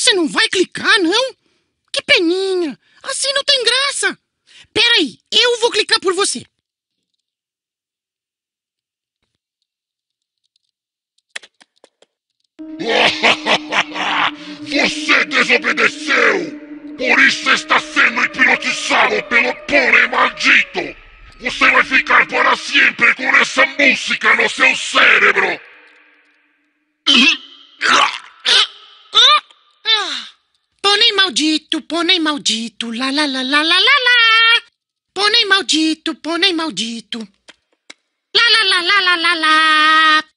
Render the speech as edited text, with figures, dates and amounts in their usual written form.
Você não vai clicar, não? Que peninha. Assim não tem graça. Peraí, eu vou clicar por você. Você desobedeceu! Por isso está sendo hipnotizado pelo pônei maldito! Você vai ficar para sempre com essa música no seu cérebro! Pônei maldito, lá lá lá lá lá lá lá. Pônei maldito, lá lá lá lá lá lá lá.